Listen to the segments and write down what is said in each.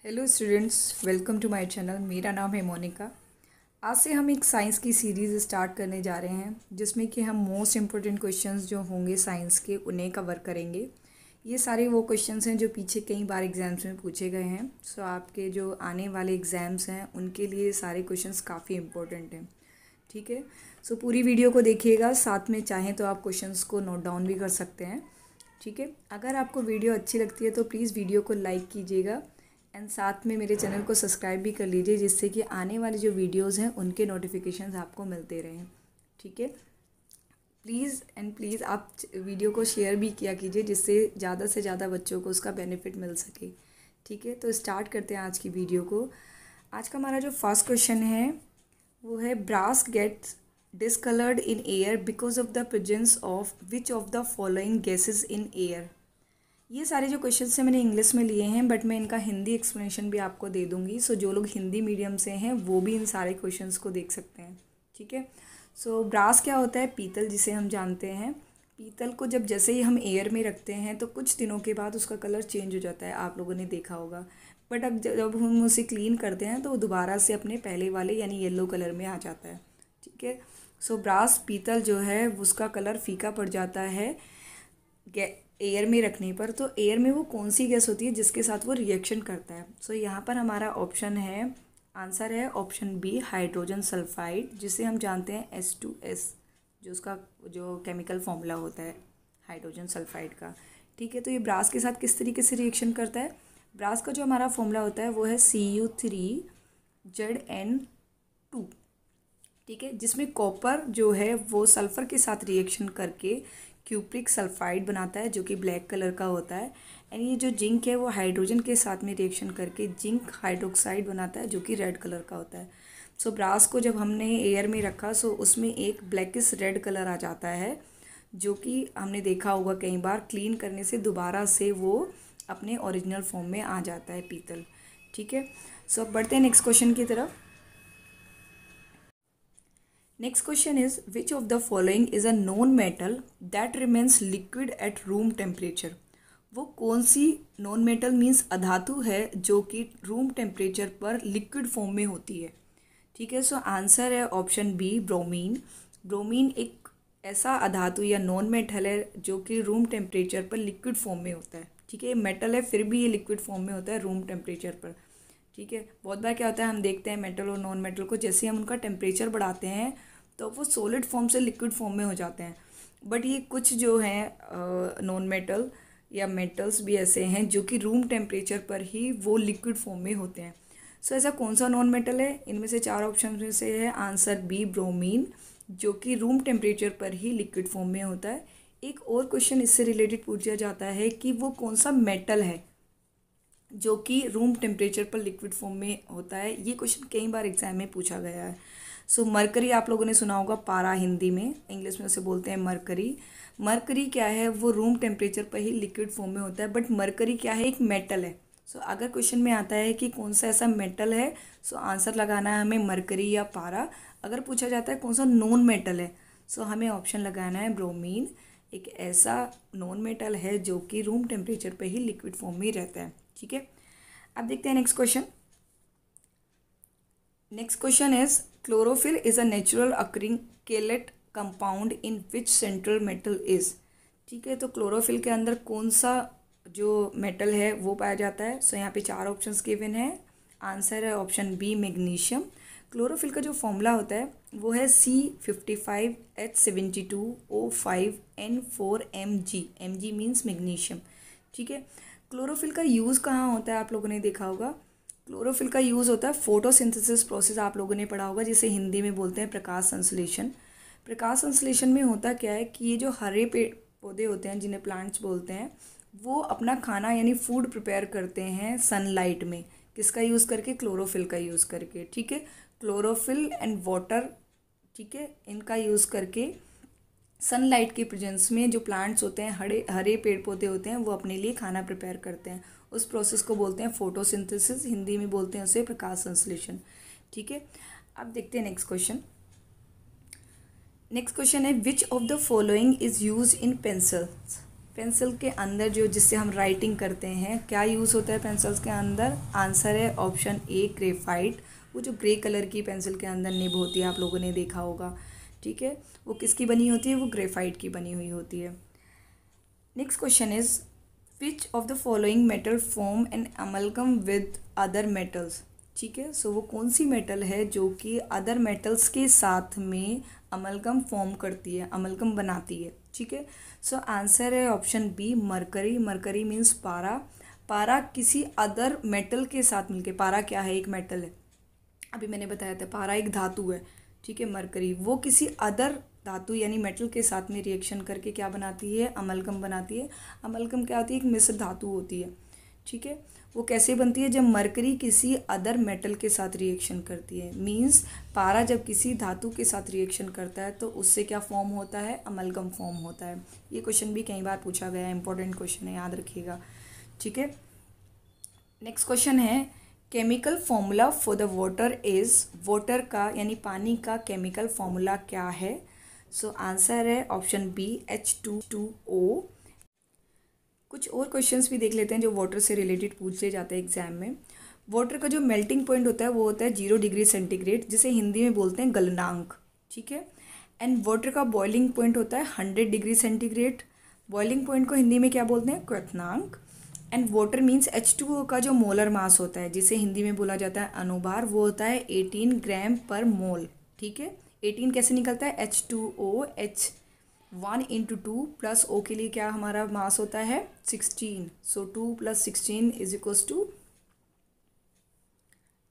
Hello students, welcome to my channel. मेरा नाम है मोनिका। आज से हम एक साइंस की सीरीज़ स्टार्ट करने जा रहे हैं जिसमें कि हम मोस्ट इम्पोर्टेंट क्वेश्चंस जो होंगे साइंस के उन्हें कवर करेंगे। ये सारे वो क्वेश्चंस हैं जो पीछे कई बार एग्ज़ाम्स में पूछे गए हैं। सो आपके जो आने वाले एग्ज़ाम्स हैं उनके लिए सारे क्वेश्चंस काफ़ी इम्पोर्टेंट हैं। ठीक है, सो पूरी वीडियो को देखिएगा, साथ में चाहें तो आप क्वेश्चंस को नोट डाउन भी कर सकते हैं। ठीक है, अगर आपको वीडियो अच्छी लगती है तो प्लीज़ वीडियो को लाइक कीजिएगा एंड साथ में मेरे चैनल को सब्सक्राइब भी कर लीजिए, जिससे कि आने वाले जो वीडियोस हैं उनके नोटिफिकेशंस आपको मिलते रहें। ठीक है, प्लीज़ आप वीडियो को शेयर भी किया कीजिए, जिससे ज़्यादा से ज़्यादा बच्चों को उसका बेनिफिट मिल सके। ठीक है, तो स्टार्ट करते हैं आज की वीडियो को। आज का हमारा जो फर्स्ट क्वेश्चन है वो है, brass gets discoloured in air because of the presence of which of the following gases in air. ये सारे जो क्वेश्चंस हैं मैंने इंग्लिश में लिए हैं, बट मैं इनका हिंदी एक्सप्लेनेशन भी आपको दे दूंगी। सो जो लोग हिंदी मीडियम से हैं वो भी इन सारे क्वेश्चंस को देख सकते हैं। ठीक है, सो ब्रास क्या होता है? पीतल, जिसे हम जानते हैं। पीतल को जब जैसे ही हम एयर में रखते हैं तो कुछ दिनों के बाद उसका कलर चेंज हो जाता है, आप लोगों ने देखा होगा। बट अब जब हम उसे क्लीन करते हैं तो वो दोबारा से अपने पहले वाले यानी येलो कलर में आ जाता है। ठीक है, सो ब्रास पीतल जो है उसका कलर फीका पड़ जाता है एयर में रखने पर। तो एयर में वो कौन सी गैस होती है जिसके साथ वो रिएक्शन करता है? सो यहाँ पर हमारा ऑप्शन है, आंसर है ऑप्शन बी, हाइड्रोजन सल्फाइड, जिसे हम जानते हैं H2S, जो उसका जो केमिकल फॉर्मूला होता है हाइड्रोजन सल्फाइड का। ठीक है, तो ये ब्रास के साथ किस तरीके से रिएक्शन करता है? ब्रास का जो हमारा फॉर्मूला होता है वो है Cu3Zn2। ठीक है, जिसमें कॉपर जो है वो सल्फ़र के साथ रिएक्शन करके क्यूप्रिक सल्फाइड बनाता है जो कि ब्लैक कलर का होता है। एंड ये जो जिंक है वो हाइड्रोजन के साथ में रिएक्शन करके जिंक हाइड्रोक्साइड बनाता है जो कि रेड कलर का होता है। सो ब्रास को जब हमने एयर में रखा सो उसमें एक ब्लैकिश रेड कलर आ जाता है, जो कि हमने देखा होगा कई बार क्लीन करने से दोबारा से वो अपने ओरिजिनल फॉर्म में आ जाता है पीतल। ठीक है, सो अब बढ़ते हैं नेक्स्ट क्वेश्चन की तरफ। Next question is, which of the following is a known metal that remains liquid at room temperature? वो कौन सी नॉन मेटल मीन्स अधातु है जो कि रूम टेम्परेचर पर लिक्विड फॉर्म में होती है? ठीक है, सो आंसर है ऑप्शन बी, ब्रोमीन। ब्रोमीन एक ऐसा अधातु या नॉन मेटल है जो कि रूम टेम्परेचर पर लिक्विड फॉर्म में होता है। ठीक है, मेटल है फिर भी ये लिक्विड फॉर्म में होता है रूम टेम्परेचर पर। ठीक है, बहुत बार क्या होता है, हम देखते हैं मेटल और नॉन मेटल को, जैसे हम उनका टेम्परेचर बढ़ाते हैं तो वो सॉलिड फॉर्म से लिक्विड फॉर्म में हो जाते हैं। बट ये कुछ जो हैं नॉन मेटल या मेटल्स भी ऐसे हैं जो कि रूम टेम्परेचर पर ही वो लिक्विड फॉर्म में होते हैं। सो ऐसा कौन सा नॉन मेटल है? इनमें से चार ऑप्शन में से है आंसर बी, ब्रोमीन, जो कि रूम टेम्परेचर पर ही लिक्विड फॉर्म में होता है। एक और क्वेश्चन इससे रिलेटेड पूछा जाता है कि वो कौन सा मेटल है जो कि रूम टेम्परेचर पर लिक्विड फॉर्म में होता है। ये क्वेश्चन कई बार एग्जाम में पूछा गया है। सो मरकरी आप लोगों ने सुना होगा, पारा हिंदी में, इंग्लिश में उसे बोलते हैं मरकरी। मरकरी क्या है? वो रूम टेम्परेचर पर ही लिक्विड फॉर्म में होता है, बट मरकरी क्या है? एक मेटल है। सो अगर क्वेश्चन में आता है कि कौन सा ऐसा मेटल है, सो आंसर लगाना है हमें मरकरी या पारा। अगर पूछा जाता है कौन सा नॉन मेटल है, सो हमें ऑप्शन लगाना है ब्रोमीन। एक ऐसा नॉन मेटल है जो कि रूम टेम्परेचर पर ही लिक्विड फॉर्म में रहता है। ठीक है, अब देखते हैं next question. Next question is, chlorophyll is a natural occurring chelate compound in which central metal is. ठीक है, तो क्लोरोफिल के अंदर कौन सा जो मेटल है वो पाया जाता है? सो यहाँ पे चार ऑप्शंस गिवन है। आंसर है ऑप्शन बी, मैग्नीशियम। क्लोरोफिल का जो फॉर्मूला होता है वो है C55H72O5N4Mg। Mg means magnesium. ठीक है, क्लोरोफिल का यूज़ कहाँ होता है? आप लोगों ने देखा होगा, क्लोरोफिल का यूज़ होता है फोटोसिंथेसिस प्रोसेस, आप लोगों ने पढ़ा होगा, जिसे हिंदी में बोलते हैं प्रकाश संश्लेषण। प्रकाश संश्लेषण में होता क्या है कि ये जो हरे पेड़ पौधे होते हैं जिन्हें प्लांट्स बोलते हैं, वो अपना खाना यानी फूड प्रिपेयर करते हैं सनलाइट में। किसका यूज़ करके? क्लोरोफिल का यूज़ करके। ठीक है, क्लोरोफिल एंड वाटर, ठीक है, इनका यूज़ करके सनलाइट के प्रेजेंस में जो प्लांट्स होते हैं, हरे हरे पेड़ पौधे होते हैं, वो अपने लिए खाना प्रिपेयर करते हैं। उस प्रोसेस को बोलते हैं फोटोसिंथेसिस, हिंदी में बोलते हैं उसे प्रकाश संश्लेषण। ठीक है, अब देखते हैं नेक्स्ट क्वेश्चन। नेक्स्ट क्वेश्चन है, विच of the following is use in pencils? Pencil के अंदर जो जिससे हम राइटिंग करते हैं क्या यूज़ होता है पेंसिल्स के अंदर? आंसर है ऑप्शन ए ग्रेफाइट। वो जो ग्रे कलर की पेंसिल के अंदर निब होती है आप लोगों ने देखा होगा, ठीक है, वो किसकी बनी होती है? वो ग्रेफाइट की बनी हुई होती है। Next question is which of the following metal form an amalgam with other metals? ठीक है, सो वो कौन सी मेटल है जो कि अदर मेटल्स के साथ में अमलगम फॉर्म करती है, अमलगम बनाती है? ठीक है, सो आंसर है option B mercury. Mercury means पारा। पारा किसी अदर मेटल के साथ मिलके, पारा क्या है? एक मेटल है, अभी मैंने बताया था पारा एक धातु है, ठीक है। मरकरी वो किसी अदर धातु यानी मेटल के साथ में रिएक्शन करके क्या बनाती है? अमलगम बनाती है। अमलगम क्या होती है? एक मिश्र धातु होती है, ठीक है। वो कैसे बनती है? जब मरकरी किसी अदर मेटल के साथ रिएक्शन करती है, मींस पारा जब किसी धातु के साथ रिएक्शन करता है तो उससे क्या फॉर्म होता है? अमलगम फॉर्म होता है। ये क्वेश्चन भी कई बार पूछा गया है, इंपॉर्टेंट क्वेश्चन है, याद रखिएगा, ठीक है। नेक्स्ट क्वेश्चन है chemical formula for the water is, water का यानी पानी का केमिकल फॉर्मूला क्या है? सो आंसर है ऑप्शन बी H2O। कुछ और क्वेश्चंस भी देख लेते हैं जो वाटर से रिलेटेड पूछे जाते हैं एग्जाम में। वाटर का जो मेल्टिंग पॉइंट होता है वो होता है 0 डिग्री सेंटीग्रेड, जिसे हिंदी में बोलते हैं गलनांक, ठीक है। एंड वाटर का बॉइलिंग पॉइंट होता है 100 डिग्री सेंटीग्रेड। बॉइलिंग पॉइंट को हिंदी में क्या बोलते हैं? क्वथनांक। एंड वाटर मीन्स H2O का जो मोलर मास होता है जिसे हिंदी में बोला जाता है अनुभार, वो होता है 18 ग्राम पर मोल, ठीक है। 18 कैसे निकलता है? H2O H1 × 2 प्लस O के लिए क्या हमारा मास होता है? 16। सो 2 + 16 =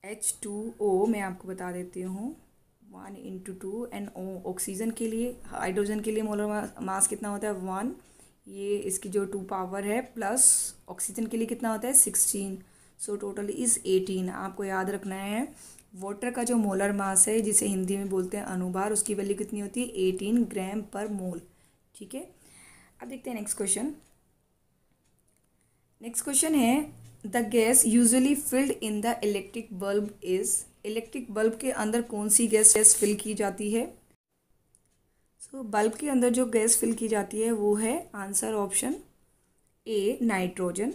H2O। मैं आपको बता देती हूँ 1 × 2 एंड O ऑक्सीजन के लिए, हाइड्रोजन के लिए मोलर मास कितना होता है? 1, ये इसकी जो 2 पावर है, प्लस ऑक्सीजन के लिए कितना होता है? 16। So total is 18। आपको याद रखना है वाटर का जो मोलर मास है जिसे हिंदी में बोलते हैं अनुभार, उसकी वैल्यू कितनी होती है? 18 ग्राम पर मोल, ठीक है। अब देखते हैं नेक्स्ट क्वेश्चन। नेक्स्ट क्वेश्चन है the gas usually filled in the electric bulb is, electric bulb के अंदर कौन सी गैस फिल की जाती है? सो बल्ब के अंदर जो गैस फिल की जाती है वो है answer option A nitrogen.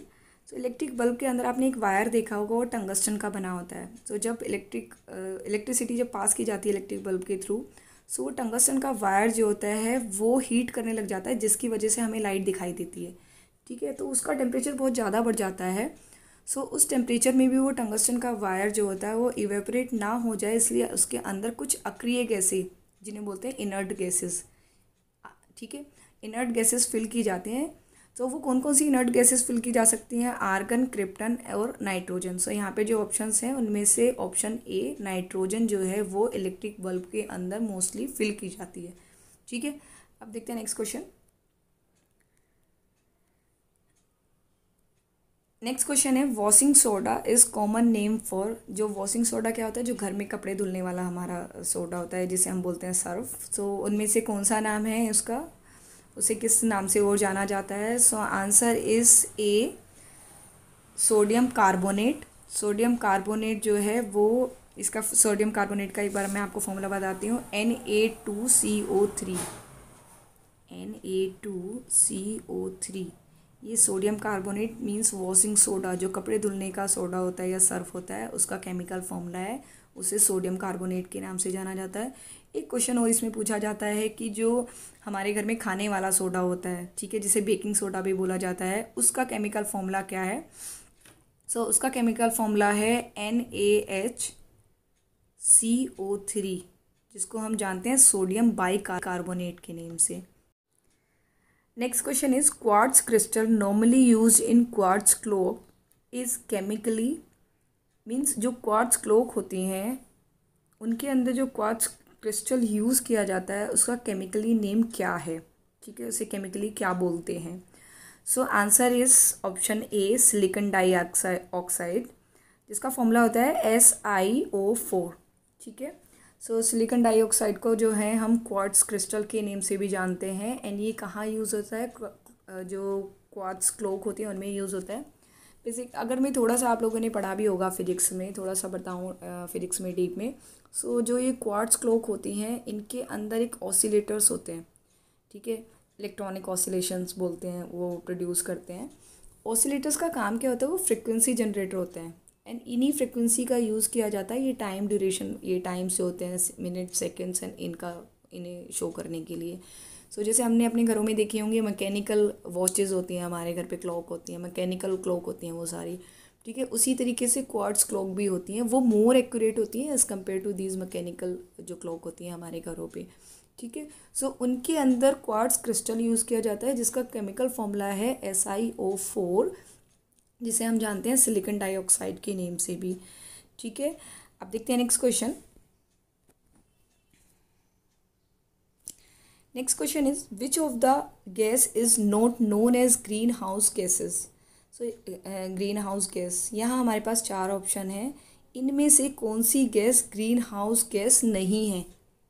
So electric bulb के अंदर आपने एक वायर देखा होगा, वो टंगस्टन का बना होता है। सो जब इलेक्ट्रिसिटी जब पास की जाती है इलेक्ट्रिक बल्ब के थ्रू, सो वो टंगस्टन का वायर जो होता है वो हीट करने लग जाता है, जिसकी वजह से हमें लाइट दिखाई देती है, ठीक है। तो उसका टेम्परेचर बहुत ज़्यादा बढ़ जाता है। सो उस टेम्परेचर में भी वो टंगस्टन का वायर जो होता है वो इवेपोरेट ना हो जाए, इसलिए उसके अंदर कुछ अक्रिय गैसें जिन्हें बोलते हैं इनर्ट गैसेस, ठीक है, इनर्ट गैसेस फिल की जाते हैं। तो वो कौन कौन सी इनर्ट गैसेस फिल की जा सकती हैं? आर्गन, क्रिप्टन और नाइट्रोजन। सो यहाँ पे जो ऑप्शंस हैं उनमें से ऑप्शन ए नाइट्रोजन जो है वो इलेक्ट्रिक बल्ब के अंदर मोस्टली फिल की जाती है, ठीक है। अब देखते हैं नेक्स्ट क्वेश्चन। नेक्स्ट क्वेश्चन है washing soda is common name for, जो वॉशिंग सोडा क्या होता है? जो घर में कपड़े धुलने वाला हमारा सोडा होता है जिसे हम बोलते हैं सर्फ। सो उनमें से कौन सा नाम है उसका, उसे किस नाम से और जाना जाता है? So answer is a sodium carbonate. Sodium carbonate जो है वो, इसका सोडियम कार्बोनेट का एक बार मैं आपको फॉर्मूला बताती हूँ, Na2CO3। Na2CO3, ये sodium carbonate means washing soda, जो कपड़े धुलने का सोडा होता है या सर्फ होता है उसका केमिकल फॉर्मूला है, उसे सोडियम कार्बोनेट के नाम से जाना जाता है। एक क्वेश्चन और इसमें पूछा जाता है कि जो हमारे घर में खाने वाला सोडा होता है, ठीक है, जिसे बेकिंग सोडा भी बोला जाता है, उसका केमिकल फॉर्मूला क्या है? सो उसका केमिकल फॉर्मूला है NaHCO3, जिसको हम जानते हैं सोडियम बाइकार्बोनेट के नेम से। Next question is quartz crystal normally use in quartz clock is chemically, means जो क्वार्ट्ज क्लॉक होती हैं उनके अंदर जो क्वार्ट्ज क्रिस्टल यूज़ किया जाता है उसका केमिकली नेम क्या है, ठीक है, उसे केमिकली क्या बोलते हैं? सो answer is option A silicon dioxide, जिसका फॉर्मूला होता है SiO4, ठीक है। सो सिलिकॉन डाइऑक्साइड को जो है हम क्वार्ट्ज क्रिस्टल के नेम से भी जानते हैं। एंड ये कहाँ यूज़ होता है? जो क्वार्ट्ज क्लॉक होती है उनमें यूज़ होता है। बेसिक अगर मैं थोड़ा सा आप लोगों ने पढ़ा भी होगा फिजिक्स में, थोड़ा सा बताऊँ फिजिक्स में डीप में। सो जो ये क्वार्ट्ज क्लॉक होती हैं इनके अंदर एक ऑसिलेटर्स होते हैं, ठीक है, इलेक्ट्रॉनिक ऑसिलेशंस बोलते हैं, वो प्रोड्यूस करते हैं। ऑसिलेटर्स का काम क्या होता है, वो फ्रिक्वेंसी जनरेटर होते हैं एंड इन्हीं फ्रिक्वेंसी का यूज़ किया जाता है। ये टाइम ड्यूरेशन, ये टाइम से होते हैं, मिनट सेकेंड्स एंड इन्हें शो करने के लिए। सो जैसे हमने अपने घरों में देखे होंगे मैकेनिकल वॉचेस होती हैं, हमारे घर पे क्लॉक होती हैं, मैकेनिकल क्लॉक होती हैं वो सारी, ठीक है। उसी तरीके से क्वार्ट्स क्लॉक भी होती हैं, वो मोर एक्यूरेट होती हैं as compare to these mechanical जो क्लॉक होती हैं हमारे घरों पे, ठीक है। सो उनके अंदर क्वार्ट्स क्रिस्टल यूज़ किया जाता है जिसका केमिकल फॉर्मूला है SiO4, जिसे हम जानते हैं सिलिकॉन डाइऑक्साइड के नेम से भी, ठीक है। अब देखते हैं next question. Next question is which of the gas is not known as green house gases. So green house gas, यहाँ हमारे पास 4 ऑप्शन हैं, इनमें से कौन सी गैस ग्रीन हाउस गैस नहीं है,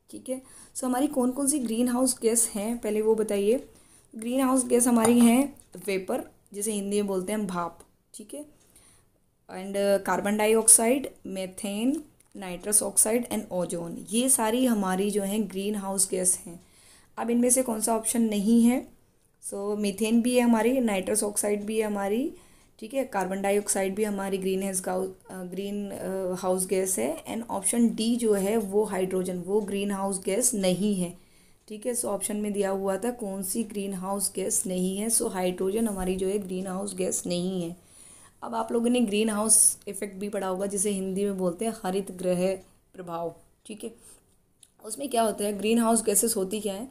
ठीक है। सो हमारी कौन कौन सी ग्रीन हाउस गैस हैं पहले वो बताइए। ग्रीन हाउस गैस हमारी हैं वेपर, जिसे हिंदी में बोलते हैं भाप, ठीक है, and carbon dioxide, methane, nitrous oxide and ozone, ये सारी हमारी जो हैं ग्रीन हाउस गैस हैं। अब इनमें से कौन सा ऑप्शन नहीं है। सो मीथेन भी है हमारी, नाइट्रस ऑक्साइड भी है हमारी, ठीक है, कार्बन डाइऑक्साइड भी हमारी ग्रीन हाउस गैस है, एंड ऑप्शन डी जो है वो हाइड्रोजन, वो ग्रीन हाउस गैस नहीं है, ठीक है। सो ऑप्शन में दिया हुआ था कौन सी ग्रीन हाउस गैस नहीं है, सो हाइड्रोजन हमारी जो है ग्रीन हाउस गैस नहीं है। अब आप लोगों ने ग्रीन हाउस इफेक्ट भी पढ़ा होगा, जिसे हिंदी में बोलते हैं हरित गृह प्रभाव, ठीक है। उसमें क्या होता है, ग्रीन हाउस गैसेस होती क्या है,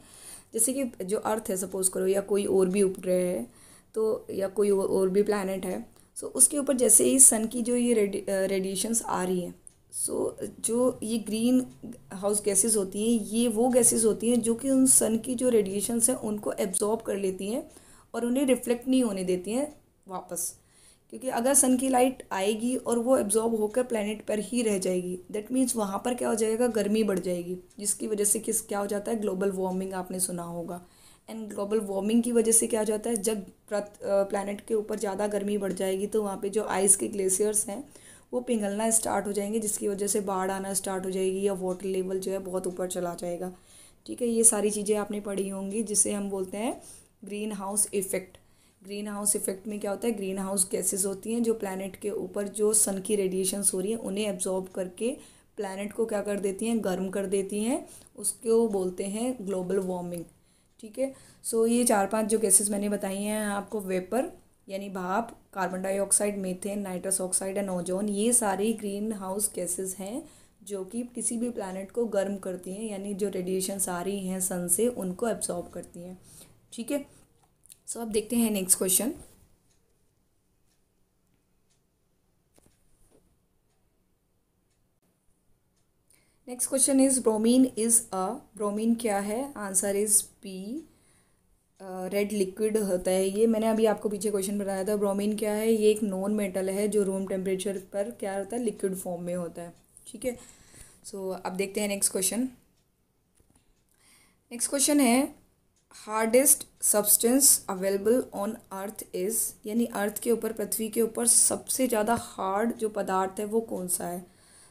जैसे कि जो अर्थ है सपोज करो, या कोई और भी उपग्रह है, तो या कोई और भी प्लैनेट है, सो उसके ऊपर जैसे ही सन की जो ये रेडिएशंस आ रही हैं, सो जो ये ग्रीन हाउस गैसेस होती हैं, ये वो गैसेस होती हैं जो कि उन सन की जो रेडिएशंस हैं उनको एब्जॉर्ब कर लेती हैं और उन्हें रिफ्लेक्ट नहीं होने देती हैं वापस, क्योंकि अगर सन की लाइट आएगी और वो एब्जॉर्ब होकर प्लेनेट पर ही रह जाएगी, दैट मीन्स वहाँ पर क्या हो जाएगा, गर्मी बढ़ जाएगी, जिसकी वजह से क्या हो जाता है, ग्लोबल वार्मिंग आपने सुना होगा। एंड ग्लोबल वार्मिंग की वजह से क्या हो जाता है, जब प्लैनेट के ऊपर ज़्यादा गर्मी बढ़ जाएगी तो वहाँ पे जो आइस के ग्लेशियर्स हैं वो पिघलना स्टार्ट हो जाएंगे, जिसकी वजह से बाढ़ आना स्टार्ट हो जाएगी या वाटर लेवल जो है बहुत ऊपर चला जाएगा, ठीक है। ये सारी चीज़ें आपने पढ़ी होंगी, जिसे हम बोलते हैं green house effect. Green house effect में क्या होता है, ग्रीन हाउस गैसेज होती हैं जो प्लैनेट के ऊपर जो सन की रेडिएशंस हो रही हैं उन्हें एब्जॉर्ब करके प्लैनेट को क्या कर देती हैं, गर्म कर देती हैं, उसको बोलते हैं ग्लोबल वार्मिंग, ठीक है। सो ये 4-5 जो गैसेस मैंने बताई हैं आपको, वेपर यानी भाप, carbon dioxide, methane, nitrous oxide and ozone, ये सारी ग्रीन हाउस गैसेस हैं जो कि किसी भी प्लैनेट को गर्म करती हैं, यानी जो रेडिएशंस आ रही हैं सन से उनको एब्जॉर्ब करती हैं, ठीक है। सो अब देखते हैं next question. Next question is bromine is a, bromine क्या है, answer is P, red liquid होता है ये। मैंने अभी आपको पीछे क्वेश्चन बताया था, ब्रोमीन क्या है, ये एक नॉन मेटल है जो रूम टेम्परेचर पर क्या होता है, लिक्विड फॉर्म में होता है, ठीक है। सो अब देखते हैं नेक्स्ट क्वेश्चन। नेक्स्ट क्वेश्चन है hardest substance available on earth is, यानी अर्थ के ऊपर, पृथ्वी के ऊपर सबसे ज़्यादा हार्ड जो पदार्थ है वो कौन सा है।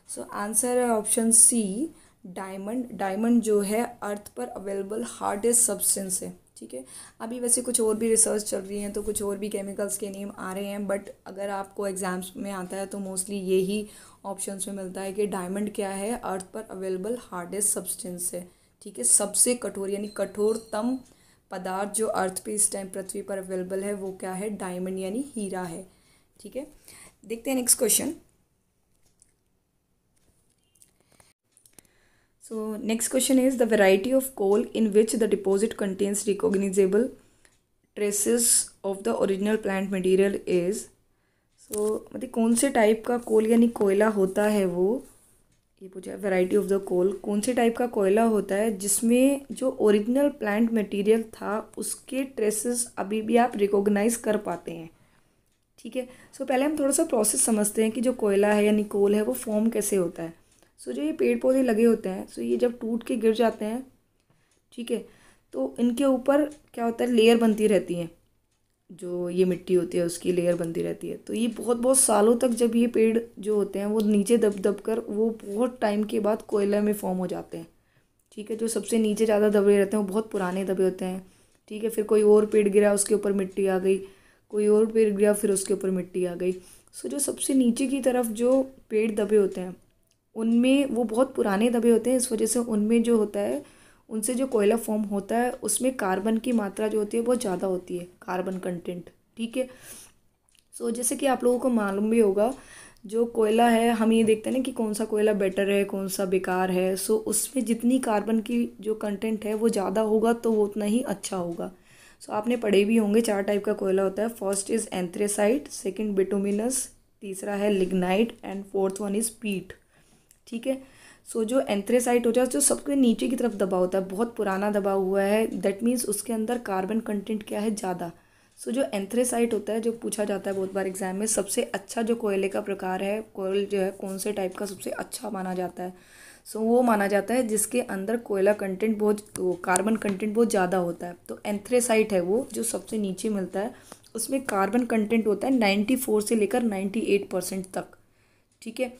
सो आंसर है ऑप्शन सी, डायमंड। डायमंड जो है अर्थ पर अवेलेबल हार्डेस्ट सब्सटेंस है, ठीक है। अभी वैसे कुछ और भी रिसर्च चल रही हैं, तो कुछ और भी केमिकल्स के नेम आ रहे हैं, बट अगर आपको एग्जाम्स में आता है तो मोस्टली यही ऑप्शंस में मिलता है कि डायमंड क्या है, अर्थ पर अवेलेबल हार्डेस्ट सब्सटेंस है, ठीक है। सबसे कठोर यानी कठोरतम पदार्थ जो अर्थ पे इस टाइम पृथ्वी पर अवेलेबल है वो क्या है, डायमंड यानी हीरा है, ठीक है। देखते हैं next question. So next question is the variety of coal in which the deposit contains recognizable traces of the original plant material is, so मतलब कौन से टाइप का कोल यानी कोयला होता है वो, ये पूछा वैरायटी ऑफ द कोल, कौन से टाइप का कोयला होता है जिसमें जो ओरिजिनल प्लांट मटेरियल था उसके ट्रेसेस अभी भी आप रिकॉग्नाइज कर पाते हैं, ठीक है। सो पहले हम थोड़ा सा प्रोसेस समझते हैं कि जो कोयला है यानी कोल है वो फॉर्म कैसे होता है। सो जो ये पेड़ पौधे लगे होते हैं, सो ये जब टूट के गिर जाते हैं, ठीक है, तो इनके ऊपर क्या होता है, लेयर बनती रहती है, जो ये मिट्टी होती है उसकी लेयर बनती रहती है। तो ये बहुत बहुत सालों तक जब ये पेड़ जो होते हैं वो नीचे दब दब कर वो बहुत टाइम के बाद कोयला में फॉर्म हो जाते हैं, ठीक है। जो सबसे नीचे ज़्यादा दबे रहते हैं वो बहुत पुराने दबे होते हैं, ठीक है, फिर कोई और पेड़ गिरा उसके ऊपर मिट्टी आ गई, कोई और पेड़ गिरा फिर उसके ऊपर मिट्टी आ गई। सो जो सबसे नीचे की तरफ जो पेड़ दबे होते हैं उनमें वो बहुत पुराने दबे होते हैं, इस वजह से उनमें जो होता है उनसे जो कोयला फॉर्म होता है उसमें कार्बन की मात्रा जो होती है बहुत ज़्यादा होती है, कार्बन कंटेंट। ठीक है, सो जैसे कि आप लोगों को मालूम भी होगा जो कोयला है, हम ये देखते हैं ना कि कौन सा कोयला बेटर है कौन सा बेकार है। सो उसमें जितनी कार्बन की जो कंटेंट है वो ज़्यादा होगा तो वो उतना ही अच्छा होगा। सो आपने पढ़े भी होंगे 4 टाइप का कोयला होता है। First is anthracite, second bituminous, तीसरा है lignite and fourth one is पीट। ठीक है, सो जो एंथ्रेसाइट होता है जो सबके नीचे की तरफ दबा होता है, बहुत पुराना दबा हुआ है, दैट मीन्स उसके अंदर कार्बन कंटेंट क्या है, ज़्यादा। सो जो एंथ्रेसाइट होता है जो पूछा जाता है बहुत बार एग्जाम में, सबसे अच्छा जो कोयले का प्रकार है, कोयल जो है कौन से टाइप का सबसे अच्छा माना जाता है। सो वो माना जाता है जिसके अंदर कोयला कंटेंट बहुत, कार्बन कंटेंट बहुत ज़्यादा होता है। तो एंथ्रेसाइट है वो जो सबसे नीचे मिलता है, उसमें कार्बन कंटेंट होता है 94 से लेकर 98% तक। ठीक है,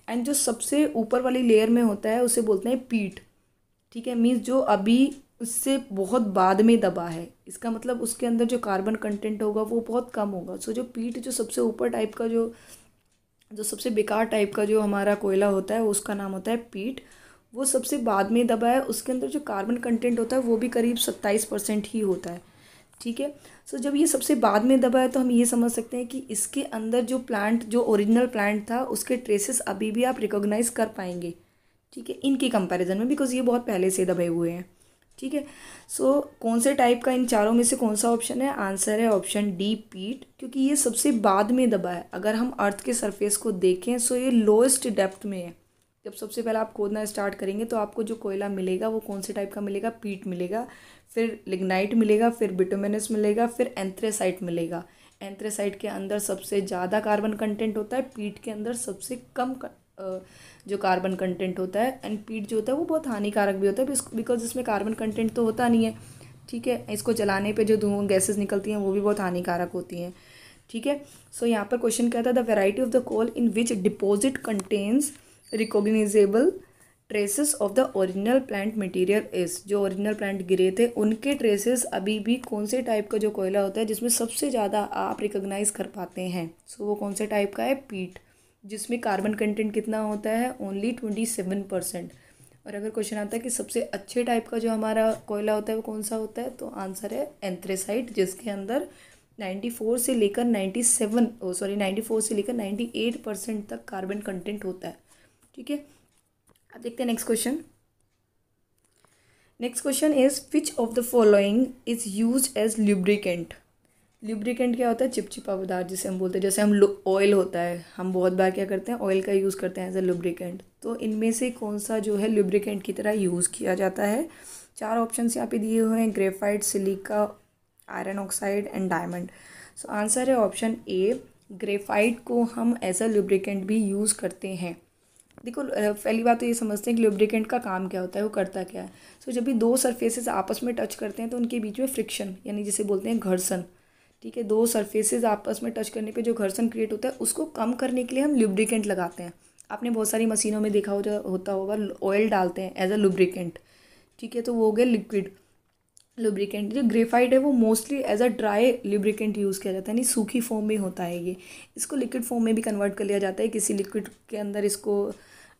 एंड जो सबसे ऊपर वाली लेयर में होता है उसे बोलते हैं पीट। ठीक है, मीन्स जो अभी उससे बहुत बाद में दबा है, इसका मतलब उसके अंदर जो कार्बन कंटेंट होगा वो बहुत कम होगा। सो जो पीट जो सबसे ऊपर टाइप का जो जो सबसे बेकार टाइप का जो हमारा कोयला होता है उसका नाम होता है पीट। वो सबसे बाद में दबा है, उसके अंदर जो कार्बन कंटेंट होता है वो भी करीब 27% ही होता है। ठीक है, सो जब ये सबसे बाद में दबा है तो हम ये समझ सकते हैं कि इसके अंदर जो प्लांट जो ओरिजिनल प्लांट था उसके ट्रेसेस अभी भी आप रिकॉग्नाइज कर पाएंगे। ठीक है, इनके कंपैरिजन में, बिकॉज ये बहुत पहले से दबे हुए हैं। ठीक है, सो कौन से टाइप का इन चारों में से कौन सा ऑप्शन है, आंसर है ऑप्शन डी पीट, क्योंकि ये सबसे बाद में दबा है। अगर हम अर्थ के सरफेस को देखें सो ये लोएस्ट डेप्थ में है। जब सबसे पहले आप खोदना स्टार्ट करेंगे तो आपको जो कोयला मिलेगा वो कौन से टाइप का मिलेगा, पीट मिलेगा, फिर लिग्नाइट मिलेगा, फिर बिटुमिनस मिलेगा, फिर एंथ्रेसाइट मिलेगा। एंथ्रेसाइट के अंदर सबसे ज़्यादा कार्बन कंटेंट होता है, पीट के अंदर सबसे कम जो कार्बन कंटेंट होता है। एंड पीट जो होता है वो बहुत हानिकारक भी होता है बिकॉज इसमें कार्बन कंटेंट तो होता नहीं है। ठीक है, इसको जलाने पे जो धुआं गैसेस निकलती हैं वो भी बहुत हानिकारक होती हैं। ठीक है, सो यहाँ पर क्वेश्चन क्या था, the variety of the coal in which deposit contains recognisable traces of the original plant material is. जो ओरिजिनल प्लांट गिरे थे उनके ट्रेसेस अभी भी कौन से टाइप का जो कोयला होता है जिसमें सबसे ज़्यादा आप रिकॉग्नाइज कर पाते हैं। सो वो कौन से टाइप का है, पीट, जिसमें कार्बन कंटेंट कितना होता है, ओनली 27%। और अगर क्वेश्चन आता है कि सबसे अच्छे टाइप का जो हमारा कोयला होता है वो कौन सा होता है, तो आंसर है एंथ्रेसाइट, जिसके अंदर 94 से लेकर 98% तक कार्बन कंटेंट होता है। ठीक है, अब देखते हैं next question. Next question is which of the following is use as lubricant. Lubricant क्या होता है, चिपचिपा पदार्थ जिसे हम बोलते हैं, जैसे हम ऑयल होता है, हम बहुत बार क्या करते हैं ऑयल का यूज़ करते हैं एज अ लुब्रिकेंट। तो इनमें से कौन सा जो है लुब्रिकेंट की तरह यूज़ किया जाता है। 4 ऑप्शन यहाँ पे दिए हुए हैं, graphite, silica, iron oxide and diamond. So answer है ऑप्शन ए, ग्रेफाइट को हम एज अ लुब्रिकेंट भी यूज़ करते हैं। देखो पहली बात तो ये समझते हैं कि लुब्रिकेंट का काम क्या होता है, वो करता क्या है। सो जब भी दो सरफेसेस आपस में टच करते हैं तो उनके बीच में फ्रिक्शन यानी जिसे बोलते हैं घर्षण। ठीक है, दो सरफेसेस आपस में टच करने पे जो घर्षण क्रिएट होता है उसको कम करने के लिए हम लुब्रिकेंट लगाते हैं। आपने बहुत सारी मशीनों में देखा होता होगा ऑयल डालते हैं एज अ लुब्रिकेंट। ठीक है, तो वो हो गया लिक्विड लुब्रिकेंट। जो ग्रेफाइट है वो mostly as a dry lubricant use किया जाता है, यानी सूखी फॉर्म में होता है ये। इसको लिक्विड फॉर्म में भी कन्वर्ट कर लिया जाता है, किसी लिक्विड के अंदर इसको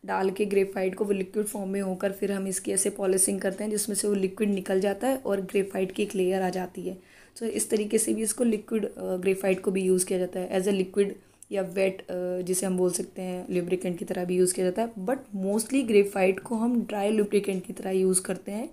डाल के ग्रेफाइट को वो लिक्विड फॉर्म में होकर फिर हम इसकी ऐसे पॉलिशिंग करते हैं जिसमें से वो लिक्विड निकल जाता है और ग्रेफाइट की एक लेयर आ जाती है। तो इस तरीके से भी इसको लिक्विड ग्रेफाइट को भी यूज़ किया जाता है एज अ लिक्विड या वेट, जिसे हम बोल सकते हैं लुब्रिकेंट की तरह भी यूज़ किया जाता है। बट मोस्टली ग्रेफाइट को हम ड्राई लुब्रिकेंट की तरह यूज़ करते हैं।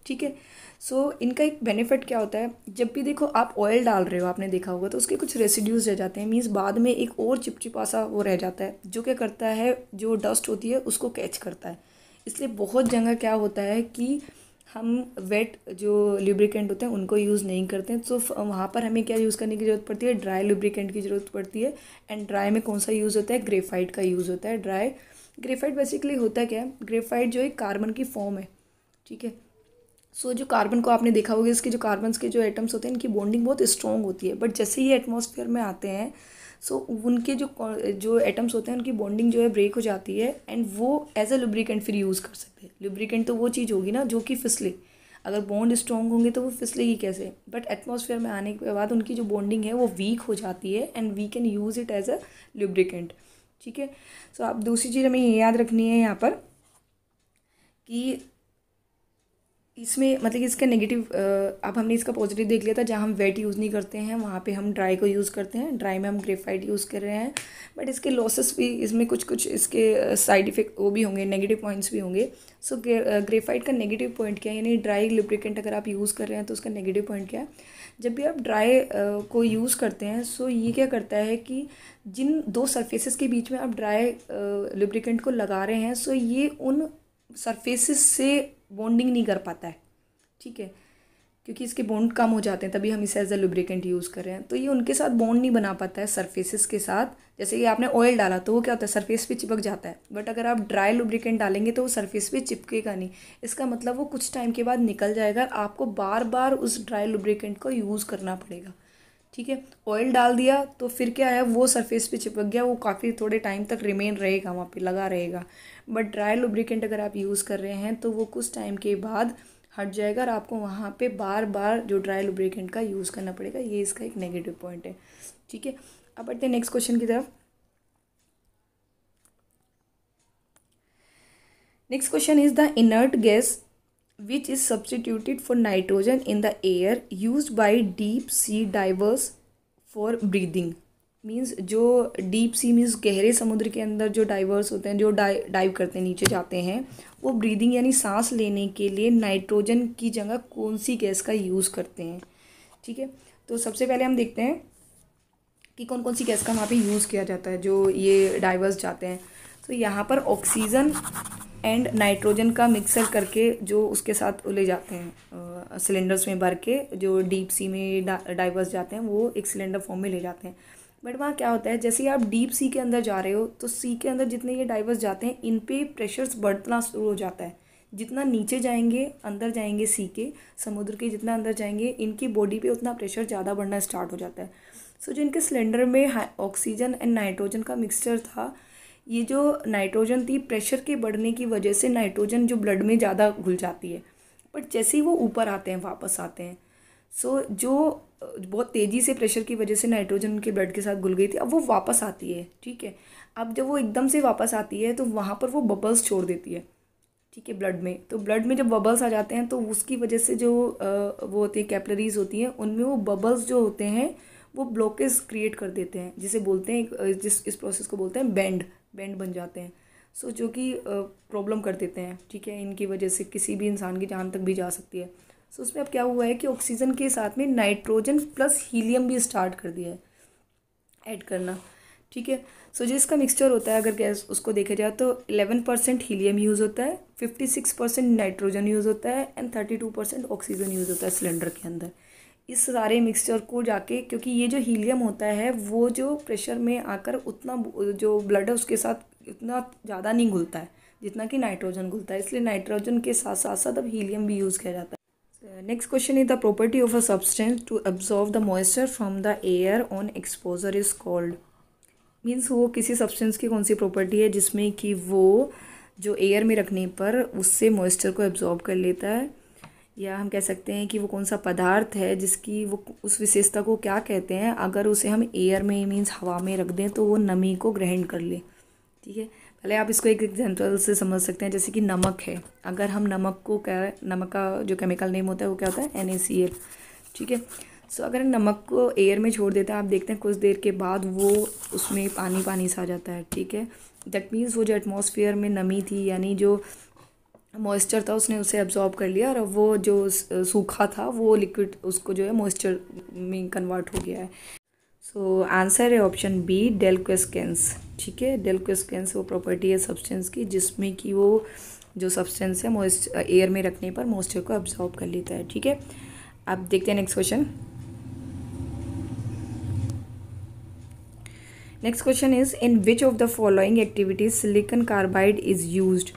ठीक है, सो इनका एक बेनिफिट क्या होता है, जब भी देखो आप ऑयल डाल रहे हो, आपने देखा होगा तो उसके कुछ रेसिड्यूज रह जाते हैं, मीन्स बाद में एक और चिपचिपा सा वो रह जाता है जो क्या करता है, जो डस्ट होती है उसको कैच करता है। इसलिए बहुत जगह क्या होता है कि हम वेट जो लुब्रिकेंट होते हैं उनको यूज़ नहीं करते हैं। तो वहाँ पर हमें क्या यूज़ करने की ज़रूरत पड़ती है, ड्राई लुब्रिकेंट की ज़रूरत पड़ती है। एंड ड्राई में कौन सा यूज़ होता है, ग्रेफाइट का यूज़ होता है। ड्राई ग्रेफाइट बेसिकली होता क्या है, ग्रेफाइट जो एक कार्बन की फॉर्म है। ठीक है, सो जो कार्बन को आपने देखा होगा, इसके जो कार्बन्स के जो एटम्स होते हैं इनकी बॉन्डिंग बहुत स्ट्रॉन्ग होती है। बट जैसे ही एटमॉस्फेयर में आते हैं सो उनके जो एटम्स होते हैं उनकी बॉन्डिंग जो है ब्रेक हो जाती है एंड वो एज अ लुब्रिकेंट फिर यूज़ कर सकते हैं। लुब्रिकेंट तो वो चीज़ होगी ना जो कि फिसले। अगर बॉन्ड स्ट्रॉन्ग होंगे तो वो फिसलेगी कैसे, बट एटमॉस्फेयर में आने के बाद उनकी जो बॉन्डिंग है वो वीक हो जाती है and we can use it as a lubricant. ठीक है, सो आप दूसरी चीज़ हमें ये याद रखनी है यहाँ पर कि इसमें मतलब कि इसका नेगेटिव, अब हमने इसका पॉजिटिव देख लिया था, जहाँ हम वेट यूज़ नहीं करते हैं वहाँ पे हम ड्राई को यूज़ करते हैं, ड्राई में हम ग्रेफाइट यूज़ कर रहे हैं, बट इसके लॉसेस भी, इसमें कुछ कुछ इसके साइड इफेक्ट वो भी होंगे, नेगेटिव पॉइंट्स भी होंगे। सो ग्रेफाइट का नेगेटिव पॉइंट क्या है, यानी ड्राई लुब्रिकेंट अगर आप यूज़ कर रहे हैं तो उसका नेगेटिव पॉइंट क्या है, जब भी आप ड्राई को यूज़ करते हैं सो ये क्या करता है कि जिन दो सरफेसेस के बीच में आप ड्राई लुब्रिकेंट को लगा रहे हैं सो ये उन सरफेसेस से बॉन्डिंग नहीं कर पाता है। ठीक है, क्योंकि इसके बॉन्ड कम हो जाते हैं, तभी हम इसे एज अ लुब्रिकेंट यूज़ कर रहे हैं, तो ये उनके साथ बॉन्ड नहीं बना पाता है सरफेसेस के साथ। जैसे कि आपने ऑयल डाला तो वो क्या होता है, सरफेस पे चिपक जाता है, बट अगर आप ड्राई लुब्रिकेंट डालेंगे तो वो सरफेस पे चिपकेगा नहीं। इसका मतलब वो कुछ टाइम के बाद निकल जाएगा, आपको बार बार उस ड्राई लुब्रिकेंट को यूज़ करना पड़ेगा। ठीक है, ऑयल डाल दिया तो फिर क्या है, वो सरफेस पे चिपक गया, वो काफ़ी थोड़े टाइम तक रिमेन रहेगा, वहाँ पे लगा रहेगा। बट ड्राई लुब्रिकेंट अगर आप यूज़ कर रहे हैं तो वो कुछ टाइम के बाद हट जाएगा और आपको वहाँ पे बार बार जो ड्राई लुब्रिकेंट का यूज़ करना पड़ेगा। ये इसका एक नेगेटिव पॉइंट है। ठीक है, अब बढ़ते हैं नेक्स्ट क्वेश्चन की तरफ। Next question is the inert gas which is substituted for nitrogen in the air used by deep sea divers for breathing। Means जो डीप सी मीन्स गहरे समुद्र के अंदर जो डाइवर्स होते हैं, जो डाइव करते हैं, नीचे जाते हैं, वो ब्रीदिंग यानी सांस लेने के लिए नाइट्रोजन की जगह कौन सी गैस का यूज़ करते हैं। ठीक है, तो सबसे पहले हम देखते हैं कि कौन कौन सी गैस का वहाँ पे यूज़ किया जाता है जो ये डाइवर्स जाते हैं। तो यहाँ पर ऑक्सीजन एंड नाइट्रोजन का मिक्सर करके जो उसके साथ ले जाते हैं सिलेंडर्स में भर के, जो डीप सी में डाइवर्स जाते हैं वो एक सिलेंडर फॉर्म में ले जाते हैं। बट वहाँ क्या होता है, जैसे ही आप डीप सी के अंदर जा रहे हो तो सी के अंदर जितने ये डाइवर्स जाते हैं इन पे प्रेशर्स बढ़ना शुरू हो जाता है। जितना नीचे जाएंगे, अंदर जाएंगे सी के, समुद्र के जितना अंदर जाएंगे, इनकी बॉडी पे उतना प्रेशर ज़्यादा बढ़ना स्टार्ट हो जाता है। सो जो इनके सिलेंडर में ऑक्सीजन एंड नाइट्रोजन का मिक्सचर था, ये जो नाइट्रोजन थी प्रेशर के बढ़ने की वजह से नाइट्रोजन जो ब्लड में ज़्यादा घुल जाती है, बट जैसे ही वो ऊपर आते हैं, वापस आते हैं, सो जो बहुत तेज़ी से प्रेशर की वजह से नाइट्रोजन उनके ब्लड के साथ घुल गई थी, अब वो वापस आती है। ठीक है, अब जब वो एकदम से वापस आती है तो वहाँ पर वो बबल्स छोड़ देती है। ठीक है, ब्लड में, तो ब्लड में जब बबल्स आ जाते हैं तो उसकी वजह से जो वो होती है कैपिलरीज होती हैं, उनमें वो बबल्स जो होते हैं वो ब्लॉकेज क्रिएट कर देते हैं, जिसे बोलते हैं, इस प्रोसेस को बोलते हैं बैंड बन जाते हैं। सो जो कि प्रॉब्लम कर देते हैं। ठीक है, इनकी वजह से किसी भी इंसान की जान तक भी जा सकती है। सो उसमें अब क्या हुआ है कि ऑक्सीजन के साथ में नाइट्रोजन प्लस हीलियम भी स्टार्ट कर दिया है ऐड करना। ठीक है, सो जो इसका मिक्सचर होता है, अगर गैस उसको देखा जाए तो 11% हीलियम यूज़ होता है, 56% नाइट्रोजन यूज़ होता है एंड 32% ऑक्सीजन यूज़ होता है सिलेंडर के अंदर। इस सारे मिक्सचर को जाके, क्योंकि ये जो हीलियम होता है वो जो प्रेशर में आकर उतना जो ब्लड है उसके साथ उतना ज़्यादा नहीं घुलता है जितना कि नाइट्रोजन घुलता है, इसलिए नाइट्रोजन के साथ साथ अब हीलियम भी यूज़ किया जाता है। Next question is the property of a substance to absorb the moisture from the air on exposure is called. Means वो किसी सब्सटेंस की कौन सी प्रॉपर्टी है जिसमें कि वो जो एयर में रखने पर उससे मॉइस्चर को एब्जॉर्ब कर लेता है, या हम कह सकते हैं कि वो कौन सा पदार्थ है जिसकी वो उस विशेषता को क्या कहते हैं, अगर उसे हम एयर में मीन्स हवा में रख दें तो वो नमी को ग्रहण कर ले। ठीक है, पहले आप इसको एक एग्जांपल से समझ सकते हैं, जैसे कि नमक है, अगर हम नमक को नमक का जो केमिकल नेम होता है वो क्या होता है, NaCl। ठीक है, सो अगर नमक को एयर में छोड़ देते हैं, आप देखते हैं कुछ देर के बाद वो उसमें पानी सा आ जाता है। ठीक है, दैट मीन्स वो जो एटमॉस्फेयर में नमी थी यानी जो मॉइस्चर था उसने उसे एब्जॉर्ब कर लिया और अब वो जो सूखा था वो लिक्विड उसको जो है मॉइस्चर में कन्वर्ट हो गया है। सो आंसर है ऑप्शन बी, डेल्क्वेस्केंस। ठीक है, डेल्क्वेस्केंस वो प्रॉपर्टी है सब्सटेंस की जिसमें कि वो जो सब्सटेंस है मॉइस्चर एयर में रखने पर मॉइस्चर को एब्जॉर्ब कर लेता है। ठीक है, अब देखते हैं next question. Next question is in which of the following activities silicon carbide is used.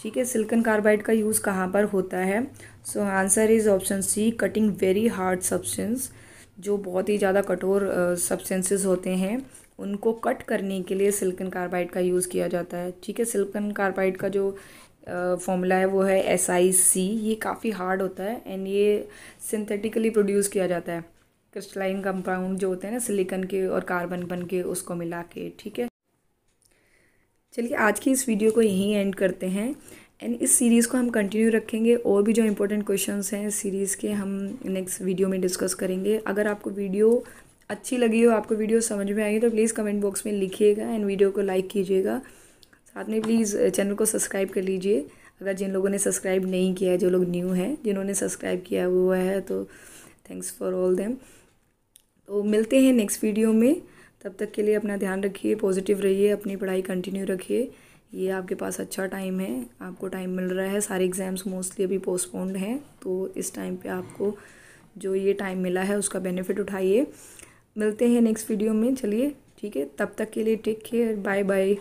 ठीक है, सिलिकॉन कार्बाइड का यूज़ कहाँ पर होता है। So answer is option C, cutting very hard substance. जो बहुत ही ज़्यादा कठोर सब्सटेंसेस होते हैं उनको कट करने के लिए सिलिकॉन कार्बाइड का यूज़ किया जाता है। ठीक है, सिलिकॉन कार्बाइड का जो फॉर्मूला है वो है SiC। ये काफ़ी हार्ड होता है एंड ये सिंथेटिकली प्रोड्यूस किया जाता है, क्रिस्टलाइन कंपाउंड जो होते हैं ना सिलिकॉन के और कार्बन बन के उसको मिला के। ठीक है, चलिए आज की इस वीडियो को यहीं एंड करते हैं एंड इस सीरीज़ को हम कंटिन्यू रखेंगे। और भी जो इंपॉर्टेंट क्वेश्चंस हैं इस सीरीज़ के हम नेक्स्ट वीडियो में डिस्कस करेंगे। अगर आपको वीडियो अच्छी लगी हो, आपको वीडियो समझ में आई तो प्लीज़ कमेंट बॉक्स में लिखिएगा एंड वीडियो को लाइक कीजिएगा। साथ में प्लीज़ चैनल को सब्सक्राइब कर लीजिए अगर जिन लोगों ने सब्सक्राइब नहीं किया है, जो लोग न्यू हैं। जिन्होंने सब्सक्राइब किया हुआ है तो थैंक्स फॉर ऑल देम। तो मिलते हैं नेक्स्ट वीडियो में, तब तक के लिए अपना ध्यान रखिए, पॉजिटिव रहिए, अपनी पढ़ाई कंटिन्यू रखिए। ये आपके पास अच्छा टाइम है, आपको टाइम मिल रहा है। सारे एग्ज़ाम्स मोस्टली अभी पोस्टपोन्ड हैं, तो इस टाइम पे आपको जो ये टाइम मिला है उसका बेनिफिट उठाइए। मिलते हैं नेक्स्ट वीडियो में। चलिए ठीक है, तब तक के लिए टेक केयर, बाय बाय।